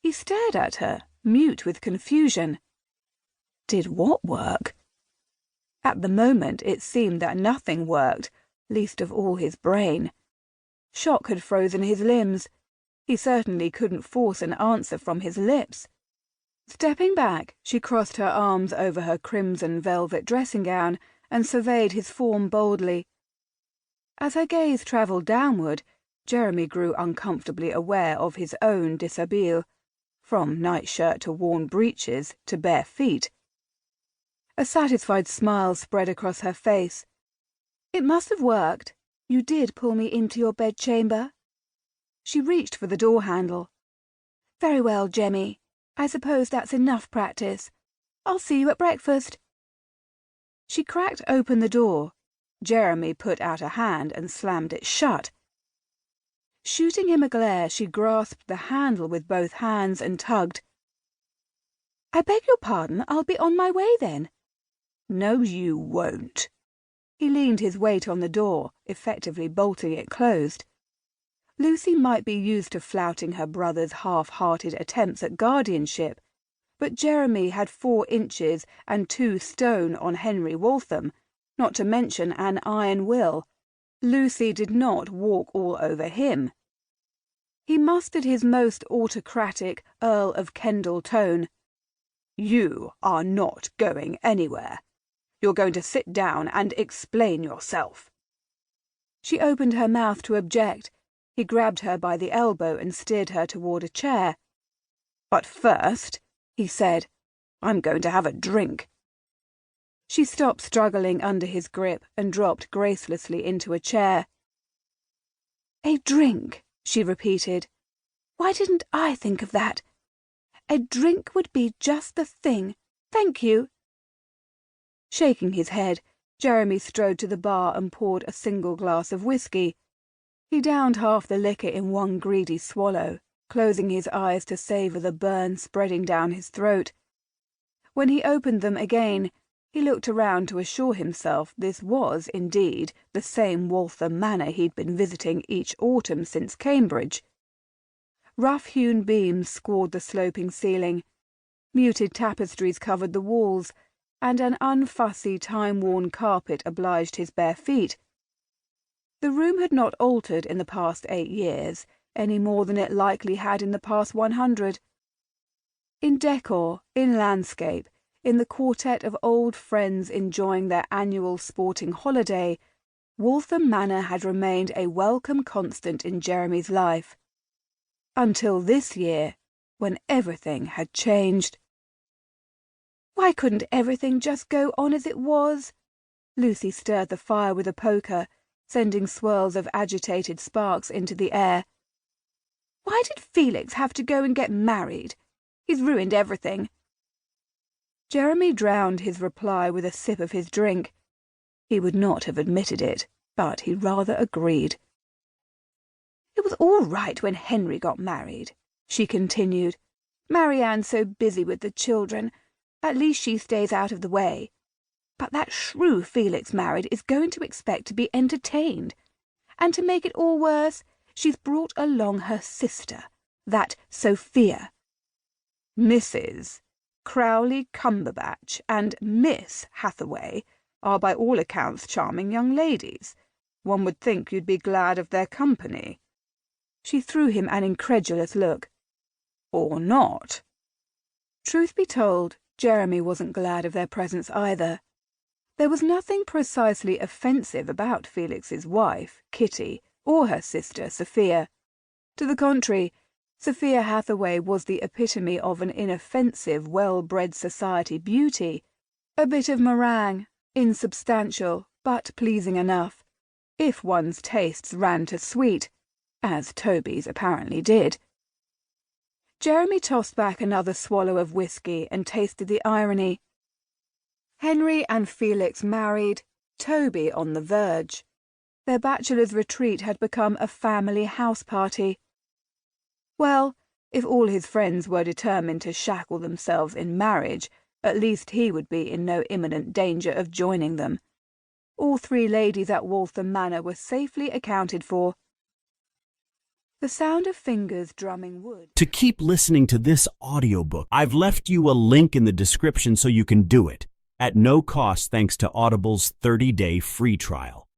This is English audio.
He stared at her, mute with confusion. Did what work? At the moment it seemed that nothing worked, least of all his brain. Shock had frozen his limbs. He certainly couldn't force an answer from his lips. Stepping back, she crossed her arms over her crimson velvet dressing gown and surveyed his form boldly. As her gaze travelled downward, Jeremy grew uncomfortably aware of his own dishabille, from nightshirt to worn breeches to bare feet. A satisfied smile spread across her face. "It must have worked. You did pull me into your bedchamber." She reached for the door handle. "Very well, Jemmy. I suppose that's enough practice. I'll see you at breakfast." She cracked open the door. Jeremy put out a hand and slammed it shut. Shooting him a glare, she grasped the handle with both hands and tugged. "I beg your pardon, I'll be on my way then." "No, you won't." He leaned his weight on the door, effectively bolting it closed. Lucy might be used to flouting her brother's half-hearted attempts at guardianship, but Jeremy had 4 inches and 2 stone on Henry Waltham, not to mention an iron will. Lucy did not walk all over him. He mustered his most autocratic Earl of Kendal tone. "You are not going anywhere. You're going to sit down and explain yourself." She opened her mouth to object. He grabbed her by the elbow and steered her toward a chair. "But first," he said, "I'm going to have a drink." She stopped struggling under his grip and dropped gracelessly into a chair. "A drink," she repeated. "Why didn't I think of that? A drink would be just the thing. Thank you." Shaking his head, Jeremy strode to the bar and poured a single glass of whiskey. He downed half the liquor in one greedy swallow, closing his eyes to savour the burn spreading down his throat. When he opened them again, he looked around to assure himself this was, indeed, the same Waltham Manor he'd been visiting each autumn since Cambridge. Rough-hewn beams scored the sloping ceiling, muted tapestries covered the walls, and an unfussy, time-worn carpet obliged his bare feet. The room had not altered in the past 8 years, any more than it likely had in the past 100. In decor, in landscape, in the quartet of old friends enjoying their annual sporting holiday, Waltham Manor had remained a welcome constant in Jeremy's life. Until this year, when everything had changed. Why couldn't everything just go on as it was? Lucy stirred the fire with a poker, sending swirls of agitated sparks into the air. Why did Felix have to go and get married? He's ruined everything. Jeremy drowned his reply with a sip of his drink. He would not have admitted it, but he rather agreed. "It was all right when Henry got married," she continued. "Marianne's so busy with the children. At least she stays out of the way. But that shrew Felix married is going to expect to be entertained. And to make it all worse, she's brought along her sister, that Sophia. Mrs. Crowley Cumberbatch and Miss Hathaway are by all accounts charming young ladies. One would think you'd be glad of their company." She threw him an incredulous look. "Or not." Truth be told, Jeremy wasn't glad of their presence either. There was nothing precisely offensive about Felix's wife, Kitty, or her sister, Sophia. To the contrary, Sophia Hathaway was the epitome of an inoffensive, well-bred society beauty, a bit of meringue, insubstantial, but pleasing enough, if one's tastes ran to sweet, as Toby's apparently did. Jeremy tossed back another swallow of whiskey and tasted the irony. Henry and Felix married, Toby on the verge. Their bachelor's retreat had become a family house party. Well, if all his friends were determined to shackle themselves in marriage, at least he would be in no imminent danger of joining them. All 3 ladies at Waltham Manor were safely accounted for. The sound of fingers drumming wood. To keep listening to this audiobook, I've left you a link in the description so you can do it, at no cost thanks to Audible's 30-day free trial.